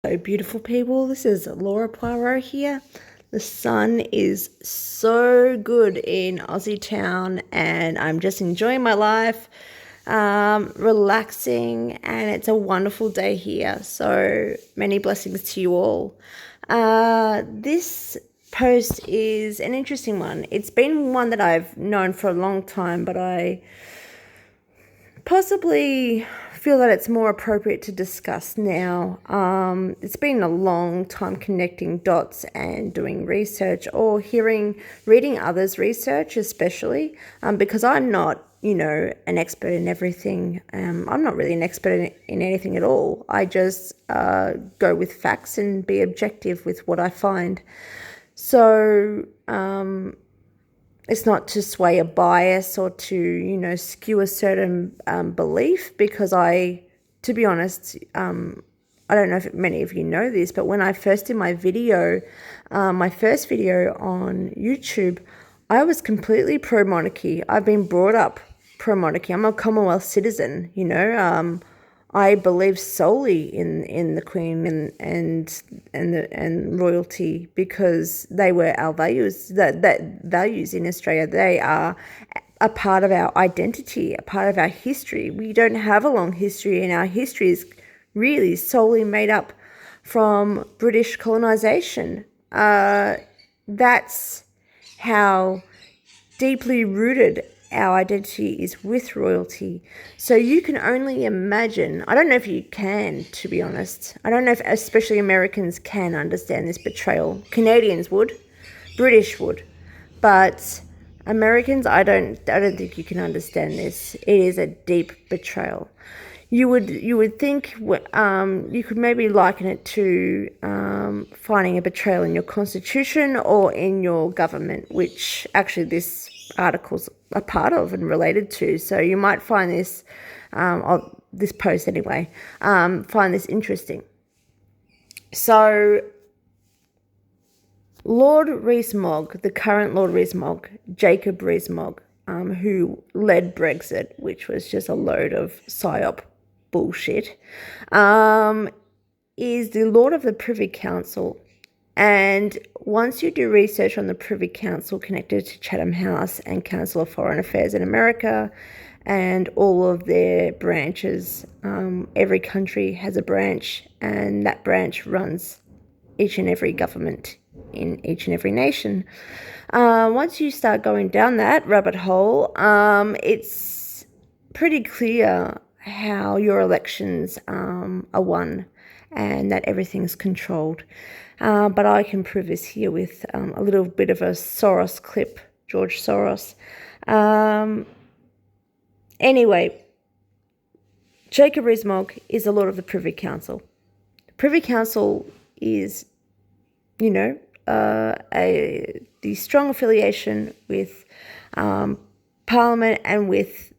Hello, beautiful people. This is Laura Poirot here. The sun is so good in Aussie town, and I'm just enjoying my life, relaxing, and it's a wonderful day here. So many blessings to you all. This post is an interesting one. It's been one that I've known for a long time, but I possibly feel that it's more appropriate to discuss now. It's been a long time connecting dots and doing research or reading others' research, especially because I'm not, an expert in everything. I'm not really an expert in anything at all. I just go with facts and be objective with what I find. So, it's not to sway a bias or to, skew a certain belief, because to be honest, I don't know if many of you know this, but when I first did my first video on YouTube, I was completely pro-monarchy. I've been brought up pro-monarchy. I'm a Commonwealth citizen, I believe solely in the Queen and royalty, because they were our values. That values in Australia, they are a part of our identity, a part of our history. We don't have a long history, and our history is really solely made up from British colonisation. That's how deeply rooted our identity is with royalty. So you can only imagine, I don't know if you can, to be honest. I don't know if especially Americans can understand this betrayal. Canadians would, British would, but Americans, I don't think you can understand this. It is a deep betrayal. You would think you could maybe liken it to finding a betrayal in your constitution or in your government, which actually this article's a part of and related to. So you might find this, this post anyway, find this interesting. So Lord Rees-Mogg, the current Lord Rees-Mogg, Jacob Rees-Mogg, who led Brexit, which was just a load of psyop bullshit, is the Lord of the Privy Council. And once you do research on the Privy Council connected to Chatham House and Council of Foreign Affairs in America and all of their branches, every country has a branch, and that branch runs each and every government in each and every nation. Once you start going down that rabbit hole, it's pretty clear how your elections are won and that everything's controlled. But I can prove this here with a little bit of a Soros clip, George Soros. Anyway, Jacob Rees-Mogg is a Lord of the Privy Council. The Privy Council is, the strong affiliation with Parliament and with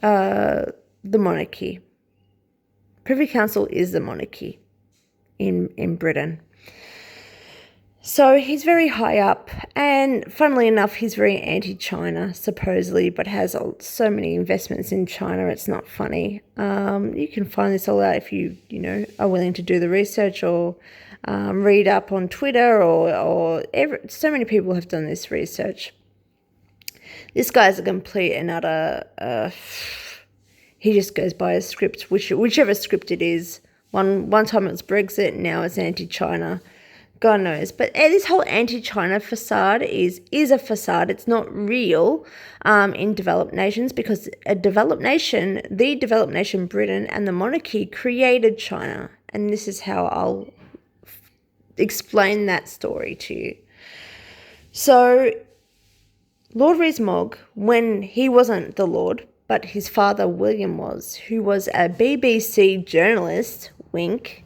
the monarchy. Privy Council is the monarchy in Britain. So he's very high up, and funnily enough, he's very anti-China, supposedly, but has so many investments in China, it's not funny. You can find this all out if you are willing to do the research or read up on Twitter so many people have done this research. This guy's a complete and utter, he just goes by a script, whichever script it is. One time it was Brexit, now it's anti-China. God knows. But this whole anti-China facade is a facade. It's not real in developed nations, because the developed nation, Britain, and the monarchy created China. And this is how I'll explain that story to you. So Lord Rees-Mogg, when he wasn't the Lord, but his father William was, who was a BBC journalist, wink,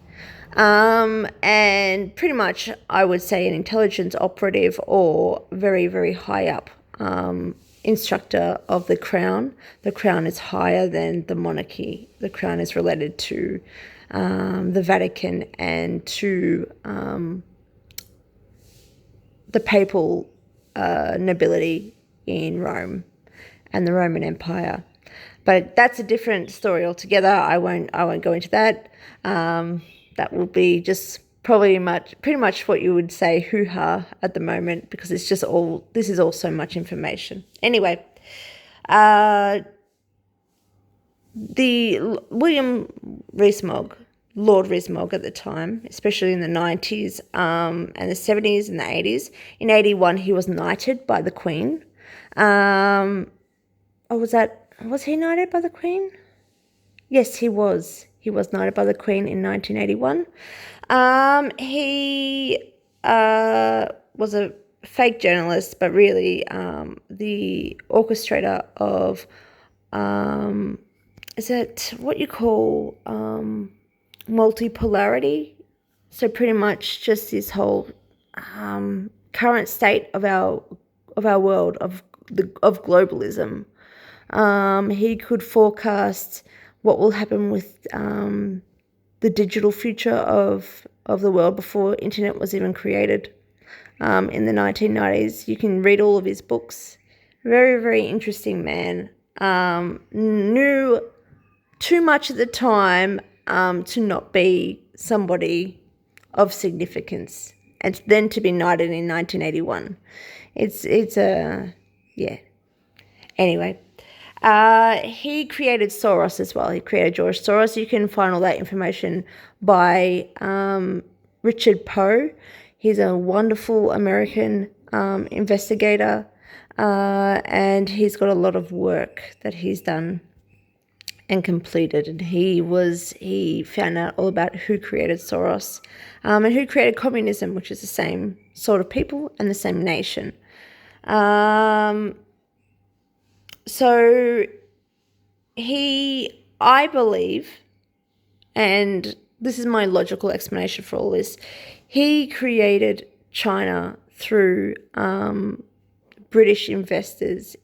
and pretty much, I would say, an intelligence operative or very, very high up instructor of the Crown. The Crown is higher than the monarchy. The Crown is related to the Vatican and to the papal nobility in Rome and the Roman Empire. But that's a different story altogether. I won't go into that. that will be just pretty much what you would say hoo-ha at the moment, because this is all so much information. Anyway, the William Rees-Mogg, Lord Rees-Mogg at the time, especially in the 90s and the 70s and the 80s. In 81, he was knighted by the Queen. Was he knighted by the Queen? Yes, he was. He was knighted by the Queen in 1981. He was a fake journalist, but really the orchestrator of, is that what you call multipolarity? So pretty much just this whole current state of our world of globalism. He could forecast what will happen with the digital future of the world before internet was even created in the 1990s. You can read all of his books. Very, very interesting man. Knew too much at the time to not be somebody of significance, and then to be knighted in 1981. Anyway. He created Soros as well. He created George Soros. You can find all that information by Richard Poe. He's a wonderful American investigator, and he's got a lot of work that he's done and completed. And he found out all about who created Soros and who created communism, which is the same sort of people and the same nation. So I believe, and this is my logical explanation for all this, he created China through British investors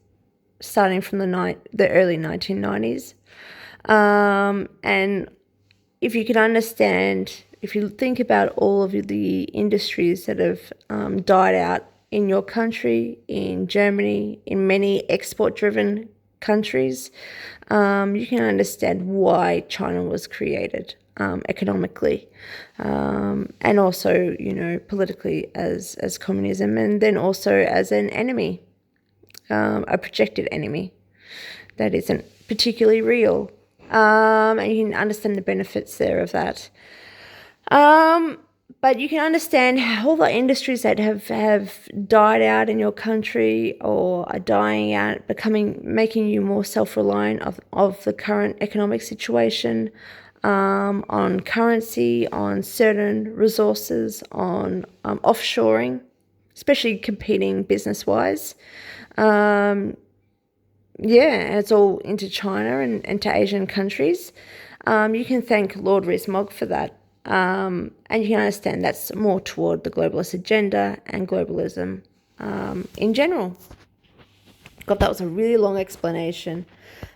starting from the early 1990s. And if you think about all of the industries that have died out in your country, in Germany, in many export-driven countries, you can understand why China was created economically, and also, politically as communism, and then also as an enemy, a projected enemy that isn't particularly real. And you can understand the benefits there of that. But you can understand how all the industries that have died out in your country or are dying out, making you more self-reliant of the current economic situation, on currency, on certain resources, on offshoring, especially competing business-wise. It's all into China and to Asian countries. You can thank Lord Rees-Mogg for that. And you can understand that's more toward the globalist agenda and globalism in general. God, that was a really long explanation.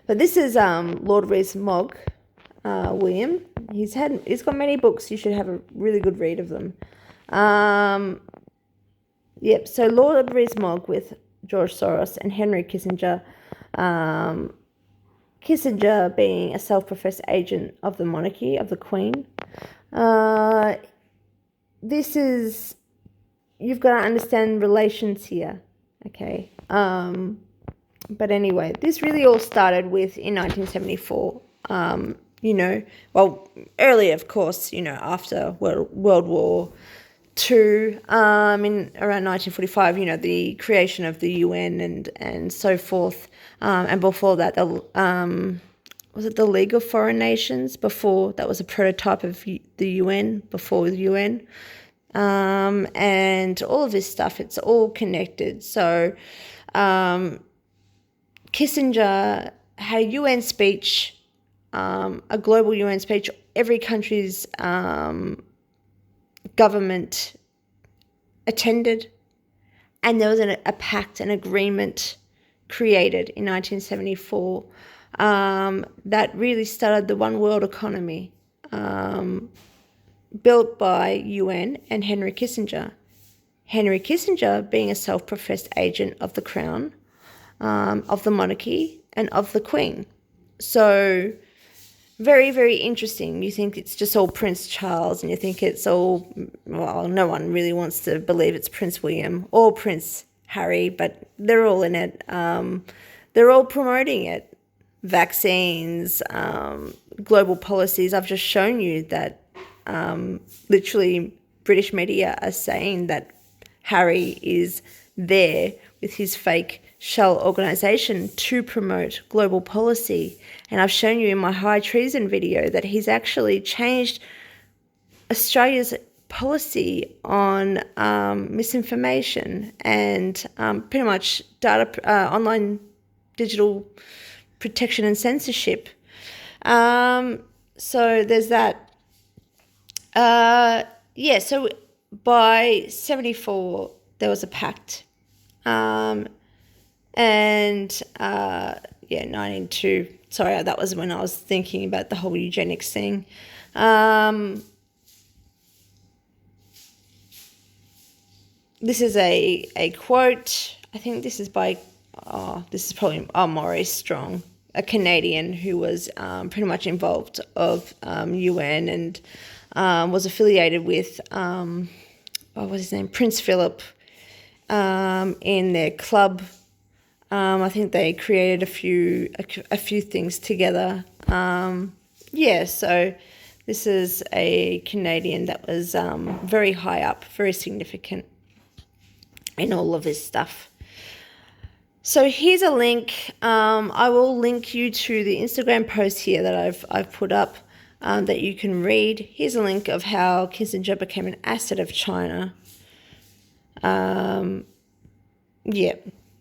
But this is Lord Rees-Mogg, William. He's got many books. You should have a really good read of them. So Lord Rees-Mogg with George Soros and Henry Kissinger. Kissinger being a self-professed agent of the monarchy, of the Queen. You've got to understand relations here, okay? But anyway, this really all started in 1974, earlier, of course, after World War II, in around 1945, the creation of the UN and so forth, and before that, was it the League of Foreign Nations? Before that was a prototype of the UN, before the UN, and all of this stuff, it's all connected. So Kissinger had a UN speech, a global UN speech. Every country's government attended, and there was a pact, an agreement created in 1974 that really started the one world economy, built by UN and Henry Kissinger. Henry Kissinger being a self-professed agent of the Crown, of the monarchy, and of the Queen. So Very, very interesting. You think it's just all Prince Charles, and you think it's all, well, no one really wants to believe it's Prince William or Prince Harry, but they're all in it. They're all promoting it. Vaccines, global policies. I've just shown you that literally British media are saying that Harry is there with his fake shell organisation to promote global policy. And I've shown you in my high treason video that he's actually changed Australia's policy on misinformation and pretty much online digital protection and censorship. So there's that. So by 74, there was a pact. 1902. Sorry, that was when I was thinking about the whole eugenics thing. This is a quote. I think this is by, this is probably Maurice Strong, a Canadian who was pretty much involved of UN and was affiliated with, what was his name, Prince Philip, in their club. I think they created a few things together. So this is a Canadian that was very high up, very significant in all of this stuff. So here's a link. I will link you to the Instagram post here that I've put up that you can read. Here's a link of how Kissinger became an asset of China.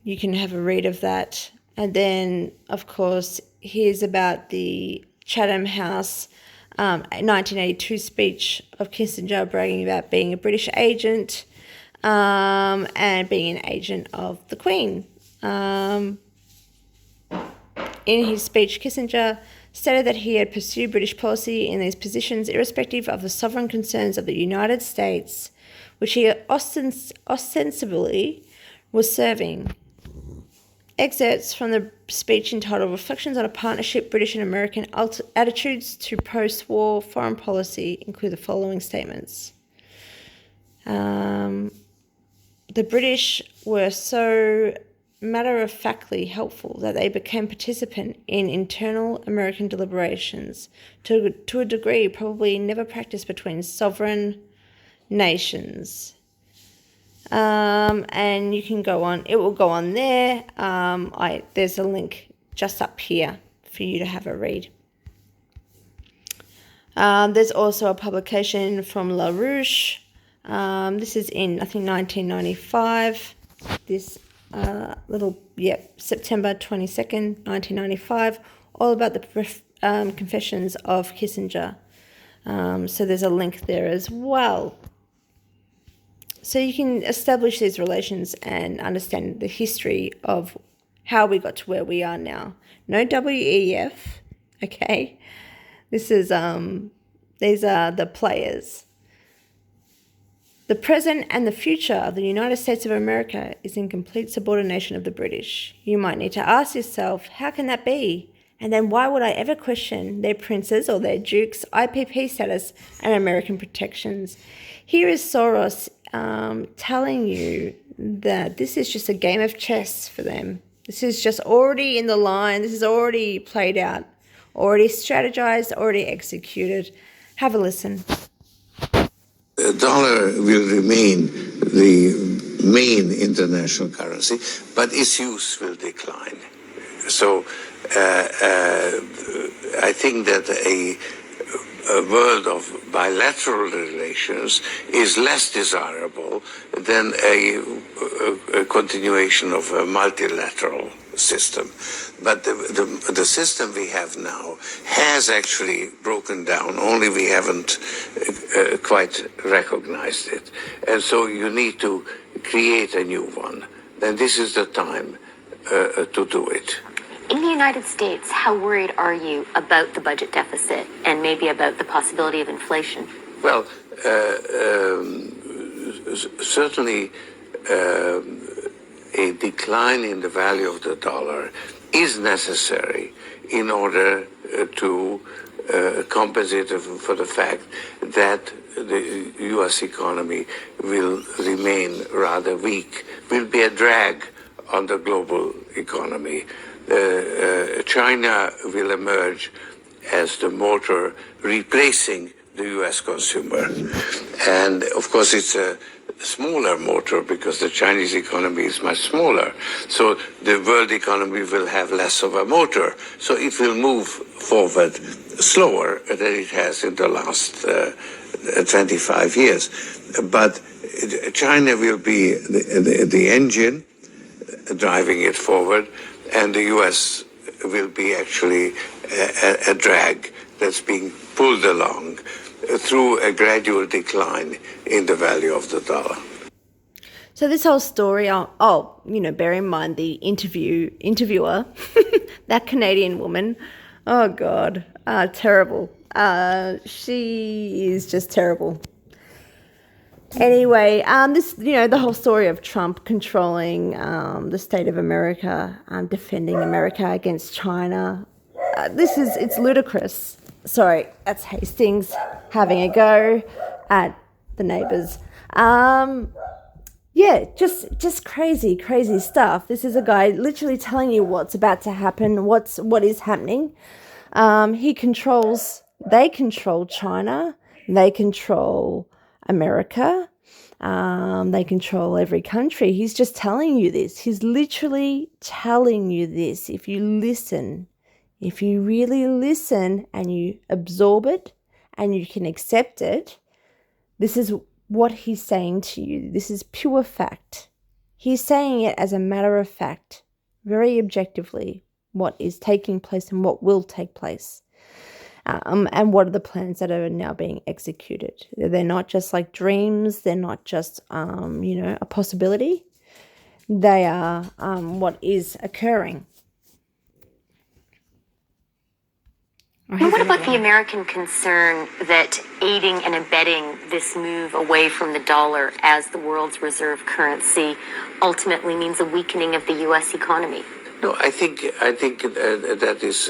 You can have a read of that. And then, of course, here's about the Chatham House 1982 speech of Kissinger bragging about being a British agent and being an agent of the Queen. In his speech, Kissinger stated that he had pursued British policy in these positions irrespective of the sovereign concerns of the United States, which he ostensibly was serving. Excerpts from the speech entitled Reflections on a Partnership, British and American Attitudes to Post-War Foreign Policy include the following statements. The British were so matter-of-factly helpful that they became participant in internal American deliberations to a degree probably never practiced between sovereign nations. And you can go on, it will go on there. There's a link just up here for you to have a read. There's also a publication from LaRouche. This is in, I think, 1995. This September 22nd, 1995, all about the confessions of Kissinger. So there's a link there as well. So you can establish these relations and understand the history of how we got to where we are now. No WEF, okay? This is these are the players. The present and the future of the United States of America is in complete subordination of the British. You might need to ask yourself, how can that be? And then why would I ever question their princes or their dukes' IPP status and American protections? Here is Soros telling you that this is just a game of chess for them. This is just already in the line. This is already played out, already strategized, already executed. Have a listen. The dollar will remain the main international currency, but its use will decline. So I think that a world of bilateral relations is less desirable than a continuation of a multilateral system. But the system we have now has actually broken down, only we haven't quite recognized it. And so you need to create a new one. And this is the time to do it. In the United States, how worried are you about the budget deficit and maybe about the possibility of inflation? Well, certainly a decline in the value of the dollar is necessary in order to compensate for the fact that the U.S. economy will remain rather weak, will be a drag on the global economy. China will emerge as the motor replacing the U.S. consumer. And of course, it's a smaller motor because the Chinese economy is much smaller. So the world economy will have less of a motor. So it will move forward slower than it has in the last 25 years. But China will be the engine driving it forward, and the U.S. will be actually a drag that's being pulled along through a gradual decline in the value of the dollar. So this whole story, bear in mind the interviewer, that Canadian woman, oh God, terrible. She is just terrible. Anyway, the whole story of Trump controlling the state of America, defending America against China, it's ludicrous. Sorry, that's Hastings having a go at the neighbours. Just crazy stuff. This is a guy literally telling you what's about to happen, what is happening. They control China, they control America, they control every country. He's just telling you this. He's literally telling you this. If you really listen and you absorb it and you can accept it, this is what he's saying to you. This is pure fact. He's saying it as a matter of fact, very objectively, what is taking place and what will take place. And what are the plans that are now being executed. They're not just like dreams. They're not just, a possibility. They are what is occurring. And what about the American concern that aiding and abetting this move away from the dollar as the world's reserve currency ultimately means a weakening of the U.S. economy? No, I think that is.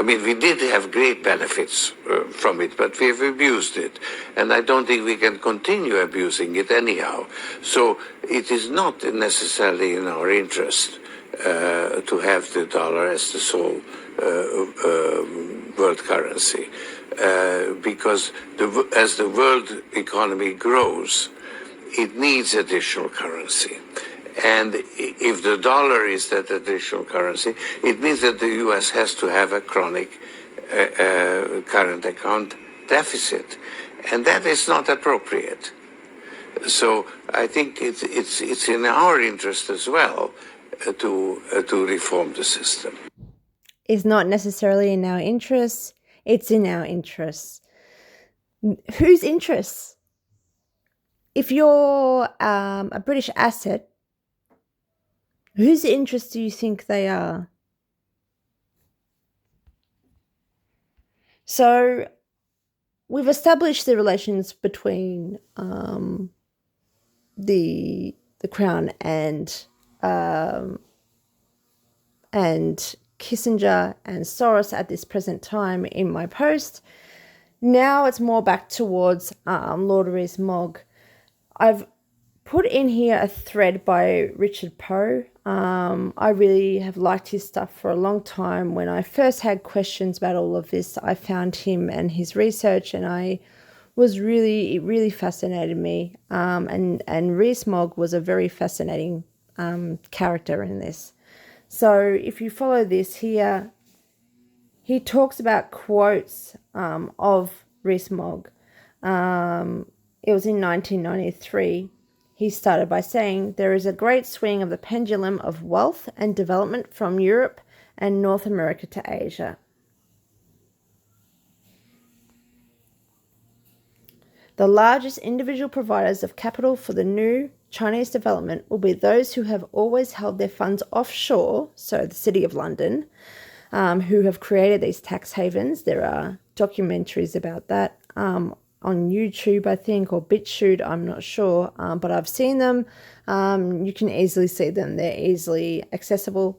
We did have great benefits from it, but we've abused it, and I don't think we can continue abusing it anyhow. So it is not necessarily in our interest to have the dollar as the sole world currency, because as the world economy grows, it needs additional currency. And if the dollar is that additional currency, it means that the U.S. has to have a chronic current account deficit, and that is not appropriate. So I think it's in our interest as well to reform the system. It's not necessarily in our interests. It's in our interests. Whose interests? If you're a British asset, whose interests do you think they are? So we've established the relations between the Crown and Kissinger and Soros at this present time in my post. Now it's more back towards Lord Rees-Mogg. I've put in here a thread by Richard Poe. I really have liked his stuff for a long time. When I first had questions about all of this, I found him and his research, and it really fascinated me. And Rees-Mogg was a very fascinating character in this. So if you follow this here, he talks about quotes of Rees-Mogg. It was in 1993. He started by saying, "There is a great swing of the pendulum of wealth and development from Europe and North America to Asia. The largest individual providers of capital for the new Chinese development will be those who have always held their funds offshore," so the City of London, who have created these tax havens. There are documentaries about that on YouTube, I think, or BitChute, I'm not sure, but I've seen them. You can easily see them. They're easily accessible.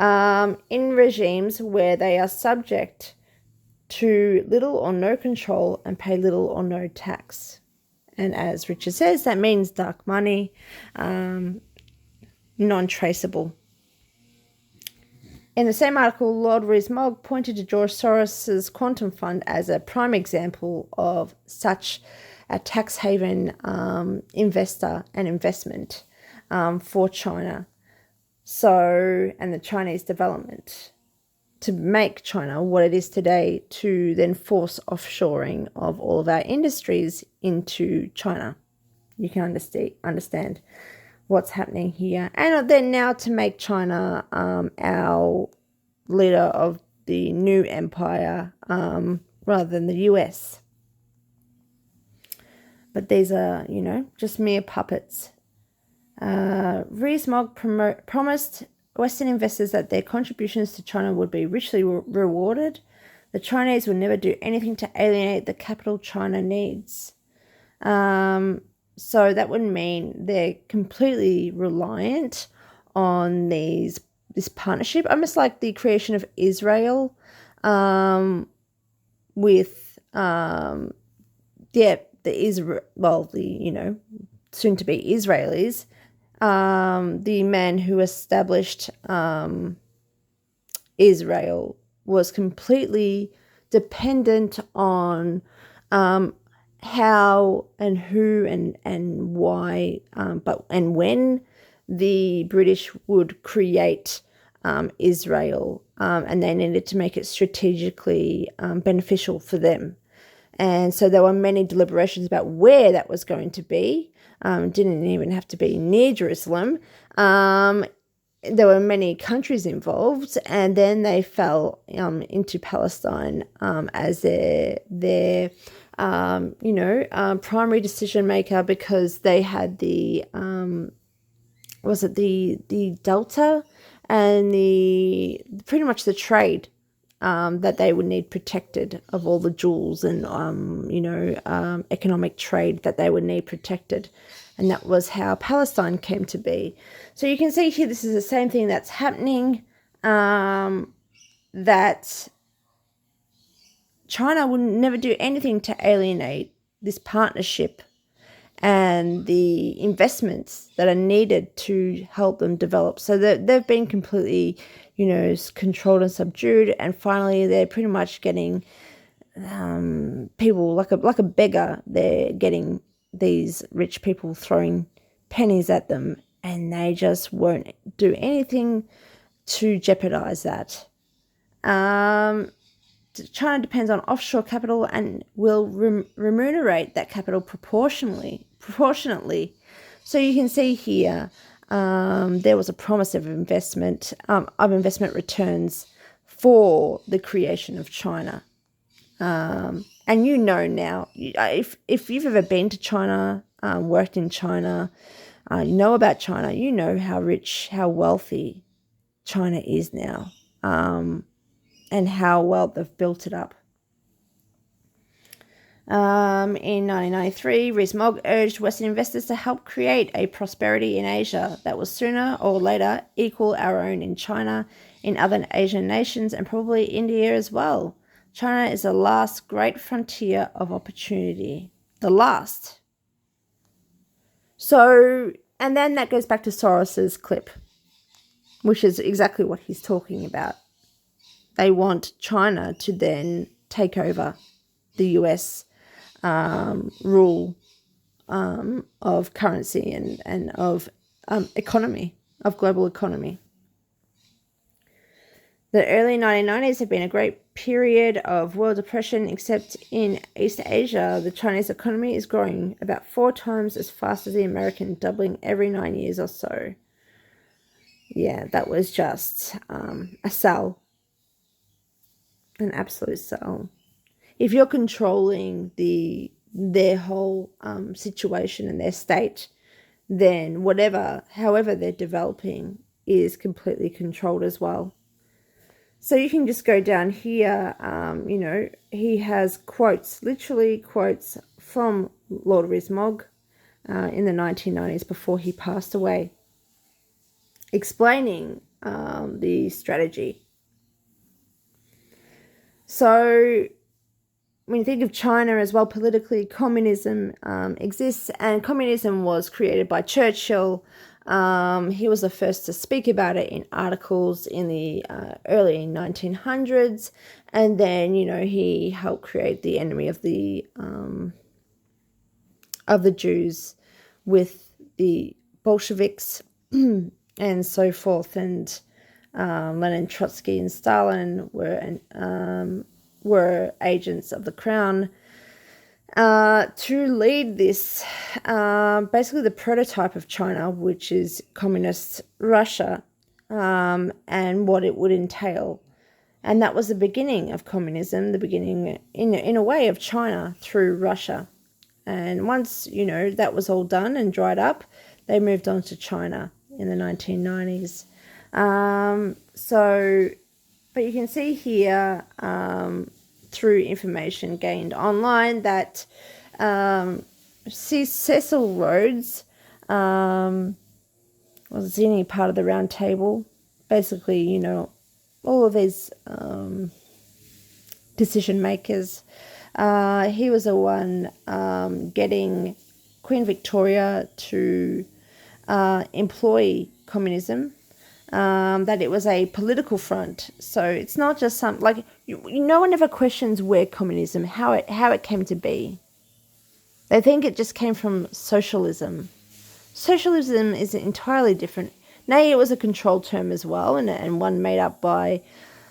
in regimes where they are subject to little or no control and pay little or no tax. And as Richard says, that means dark money, non-traceable. In the same article, Lord Rees-Mogg pointed to George Soros's Quantum Fund as a prime example of such a tax haven investor and investment for China. So, and the Chinese development to make China what it is today, to then force offshoring of all of our industries into China. You can understand what's happening here. And then now to make China our leader of the new empire rather than the US. But these are, just mere puppets. Rees-Mogg promised Western investors that their contributions to China would be richly rewarded. The Chinese will never do anything to alienate the capital China needs. So that would mean they're completely reliant on this partnership, almost like the creation of Israel with soon to be Israelis. The man who established Israel was completely dependent on how and who and why, and when the British would create Israel, and they needed to make it strategically beneficial for them. And so there were many deliberations about where that was going to be. Didn't even have to be near Jerusalem. There were many countries involved, and then they fell into Palestine as their primary decision maker, because they had the Delta and pretty much the trade that they would need protected, of all the jewels and economic trade that they would need protected. And that was how Palestine came to be. So you can see here, this is the same thing that's happening, that China would never do anything to alienate this partnership and the investments that are needed to help them develop. So they've been completely, controlled and subdued, and finally they're pretty much getting people like a beggar. They're getting these rich people throwing pennies at them, and they just won't do anything to jeopardize that. China depends on offshore capital and will remunerate that capital proportionately. So you can see here, there was a promise of investment returns for the creation of China. And now, if you've ever been to China, worked in China, you know about China, you know how rich, how wealthy China is now, and how well they've built it up. In 1993, Rees-Mogg urged Western investors to help create a prosperity in Asia that will sooner or later equal our own in China, in other Asian nations, and probably India as well. China is the last great frontier of opportunity. The last. So, and then that goes back to Soros's clip, which is exactly what he's talking about. They want China to then take over the US rule of currency and of economy, of global economy. The early 1990s have been a great period of world depression, except in East Asia, the Chinese economy is growing about 4 times as fast as the American, doubling every 9 years or so. Yeah, that was just a sell. An absolute sell. If you're controlling their whole situation and their state, then however they're developing is completely controlled as well. So you can just go down here, he has literally quotes from Lord Rees-Mogg in the 1990s before he passed away, explaining the strategy. So when you think of China as well, politically, communism exists, and communism was created by Churchill. He was the first to speak about it in articles in the early 1900s, and then he helped create the enemy of the Jews with the Bolsheviks and so forth, and Lenin, Trotsky, and Stalin were agents of the crown to lead this, basically the prototype of China, which is communist Russia, and what it would entail. And that was the beginning of communism, the beginning, in a way, of China through Russia. And once, that was all done and dried up, they moved on to China in the 1990s. But you can see here, through information gained online, that Cecil Rhodes was any part of the Round Table. Basically, all of these decision makers. He was the one getting Queen Victoria to employ communism, that it was a political front. So it's not just no one ever questions where communism, how it came to be. They think it just came from socialism. Socialism is entirely different. Nay, it was a controlled term as well, and one made up by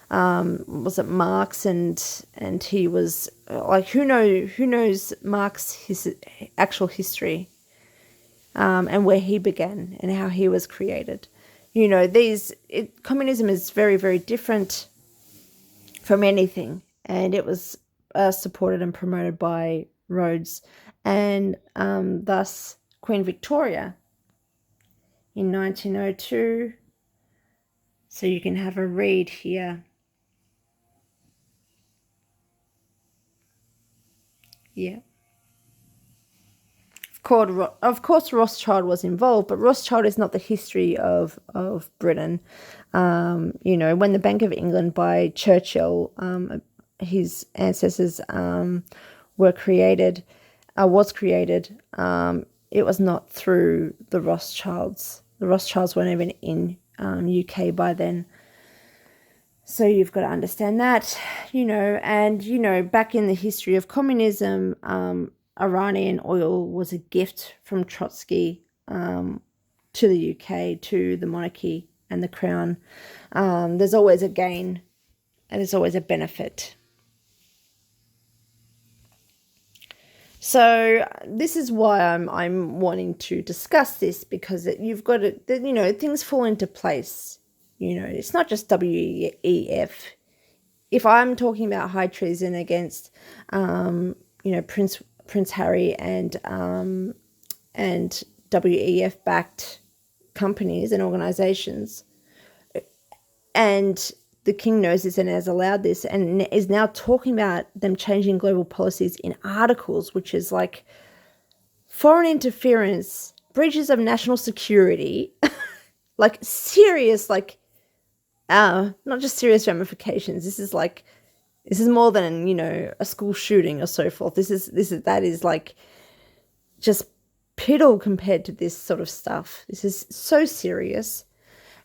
was it Marx, and he was who knows Marx, his actual history, and where he began and how he was created. Communism is very, very different from anything, and it was supported and promoted by Rhodes, and thus Queen Victoria in 1902. So you can have a read here. Yeah. Of course, Rothschild was involved, but Rothschild is not the history of Britain. When the Bank of England by Churchill, his ancestors, was created, it was not through the Rothschilds. The Rothschilds weren't even in UK by then. So you've got to understand that, back in the history of communism, Iranian oil was a gift from Trotsky to the UK, to the monarchy and the crown. There's always a gain and there's always a benefit. So this is why I'm wanting to discuss this, because you've got to, things fall into place. It's not just WEF. If I'm talking about high treason against, Prince Harry and WEF backed companies and organizations, and the king knows this and has allowed this and is now talking about them changing global policies in articles, which is like foreign interference, breaches of national security, like serious, not just serious ramifications. This is more than, a school shooting or so forth. That is like just piddle compared to this sort of stuff. This is so serious.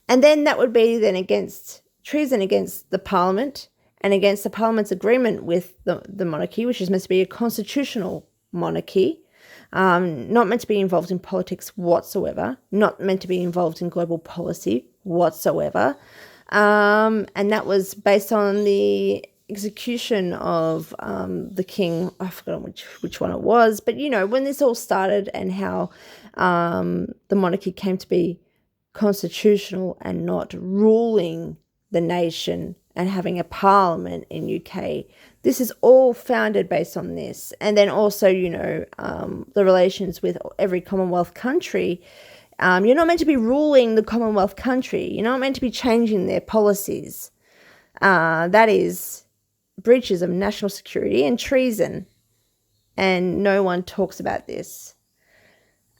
And then that would be then against treason against the Parliament and against the Parliament's agreement with the monarchy, which is meant to be a constitutional monarchy, not meant to be involved in politics whatsoever, not meant to be involved in global policy whatsoever. And that was based on the execution of the king. I forgot which one it was, but when this all started and how the monarchy came to be constitutional and not ruling the nation and having a parliament in UK, this is all founded based on this. And then also the relations with every Commonwealth country. You're not meant to be ruling the Commonwealth country. You're not meant to be changing their policies. That is breaches of national security and treason. And no one talks about this.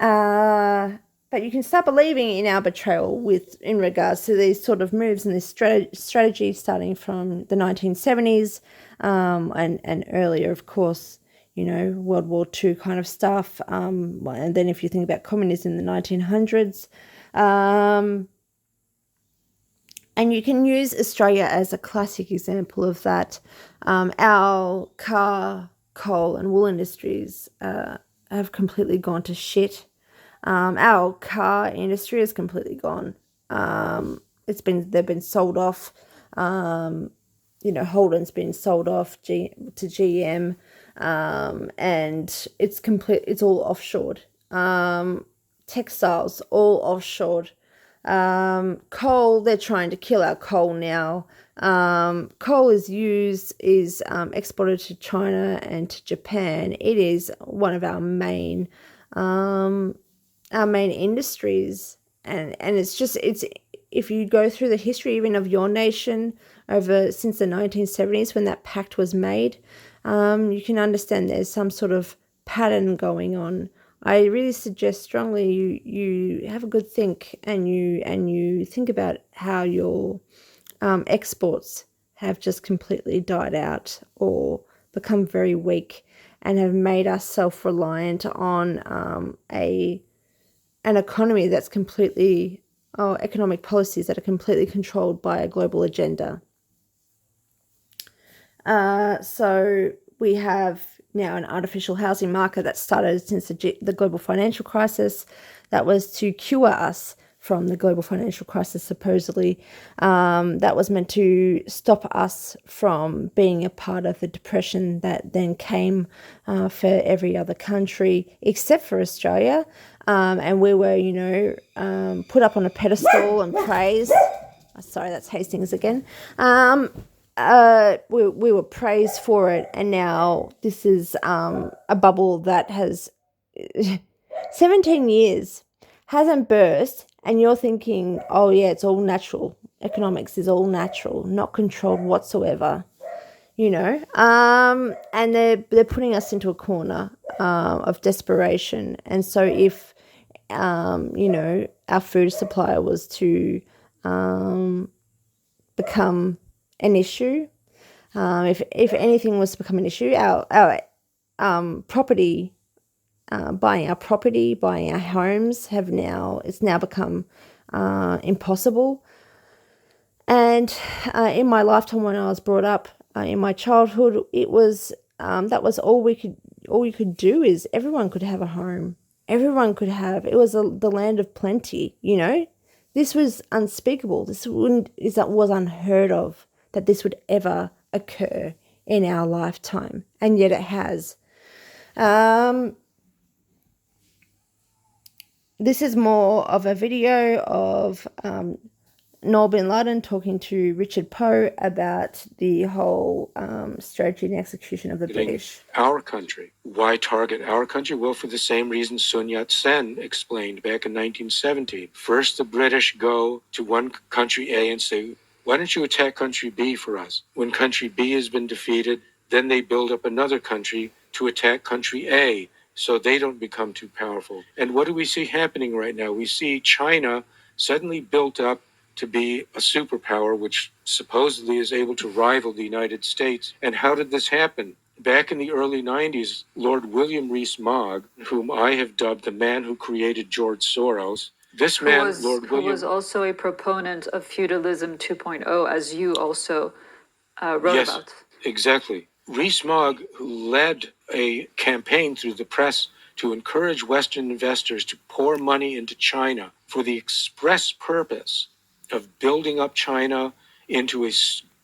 But But you can start believing in our betrayal in regards to these sort of moves and this strategy starting from the 1970s and earlier, of course, World War II kind of stuff. And then if you think about communism in the 1900s. And you can use Australia as a classic example of that. Our car, coal and wool industries have completely gone to shit. Our car industry has completely gone. They've been sold off. Holden's been sold off to GM, and it's all offshored. Textiles all offshored. Coal, they're trying to kill our coal now. Coal is exported to China and to Japan. It is one of our main industries, and it's if you go through the history even of your nation since the 1970s when that pact was made, you can understand there's some sort of pattern going on. I really suggest strongly you have a good think and you think about how your exports have just completely died out or become very weak and have made us self-reliant on an economy that's economic policies that are completely controlled by a global agenda. So we have now an artificial housing market that started since the global financial crisis. That was to cure us from the global financial crisis, supposedly. That was meant to stop us from being a part of the depression that then came for every other country except for Australia. And we were, put up on a pedestal and praised. Sorry, that's Hastings again. We were praised for it, and now this is a bubble that has 17 years hasn't burst, and you're thinking, oh yeah, it's all natural. Economics is all natural, not controlled whatsoever. And they're putting us into a corner of desperation. And so if our food supply was to become an issue, if anything was to become an issue, our property, buying our homes it's now become impossible. And in my lifetime, when I was brought up in my childhood, it was that was all you could do is everyone could have a home. It was the land of plenty. This was unspeakable. That was unheard of that this would ever occur in our lifetime, and yet it has. This is more of a video of Noel bin Laden talking to Richard Poe about the whole strategy and execution of the British. Our country. Why target our country? Well, for the same reason Sun Yat-sen explained back in 1917. First, the British go to one country A and say, why don't you attack country B for us? When country B has been defeated, then they build up another country to attack country A, so they don't become too powerful. And what do we see happening right now? We see China suddenly built up to be a superpower, which supposedly is able to rival the United States. And how did this happen? Back in the early 90s, Lord William Rees-Mogg, whom I have dubbed the man who created George Soros, who was also a proponent of feudalism 2.0, as you also wrote about. Yes, exactly. Rees-Mogg, who led a campaign through the press to encourage Western investors to pour money into China for the express purpose of building up China into a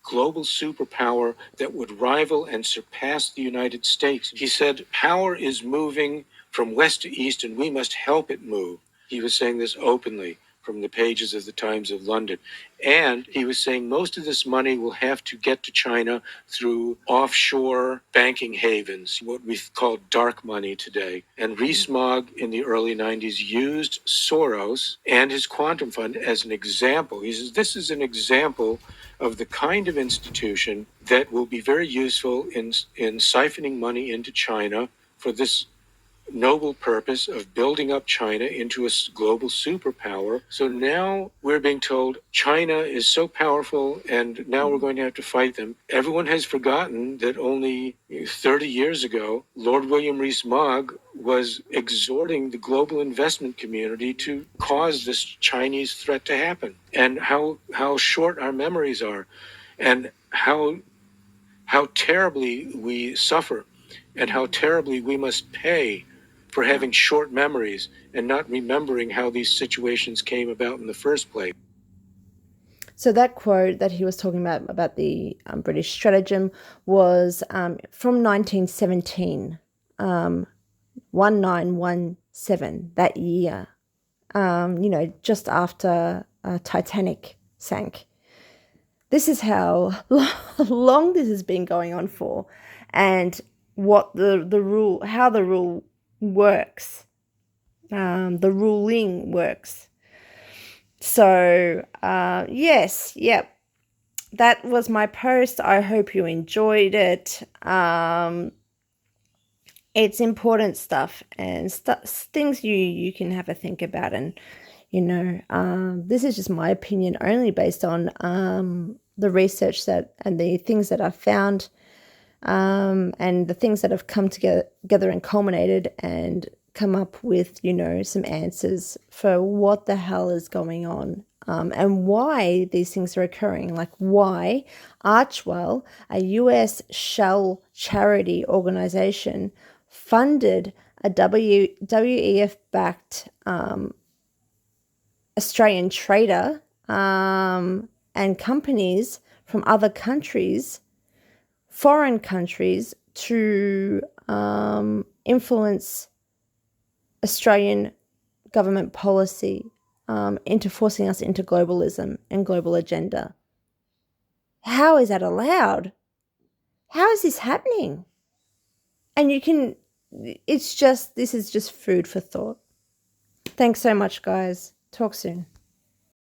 global superpower that would rival and surpass the United States. He said, power is moving from west to east, and we must help it move. He was saying this openly from the pages of the Times of London. And he was saying most of this money will have to get to China through offshore banking havens, what we call dark money today. And Rees-Mogg in the early 90s used Soros and his quantum fund as an example. He says, this is an example of the kind of institution that will be very useful in siphoning money into China for this noble purpose of building up China into a global superpower. So now we're being told China is so powerful and now we're going to have to fight them. Everyone has forgotten that only 30 years ago, Lord William Rees-Mogg was exhorting the global investment community to cause this Chinese threat to happen, and how short our memories are, and how terribly we suffer, and how terribly we must pay for having short memories and not remembering how these situations came about in the first place. So that quote that he was talking about the British stratagem was from 1917, 1917, that year, just after Titanic sank. This is how long this has been going on for, and what the rule, how the rule works, the ruling works. So, yes, yep, that was my post. I hope you enjoyed it. It's important stuff and things you can have a think about, and this is just my opinion only based on the research and the things that I've found, and the things that have come together and culminated and come up with, some answers for what the hell is going on, and why these things are occurring. Like why Archwell, a US shell charity organization, funded a WEF-backed Australian trader and companies from other countries, foreign countries, to influence Australian government policy into forcing us into globalism and global agenda. How is that allowed? How is this happening? And this is just food for thought. Thanks so much, guys. Talk soon.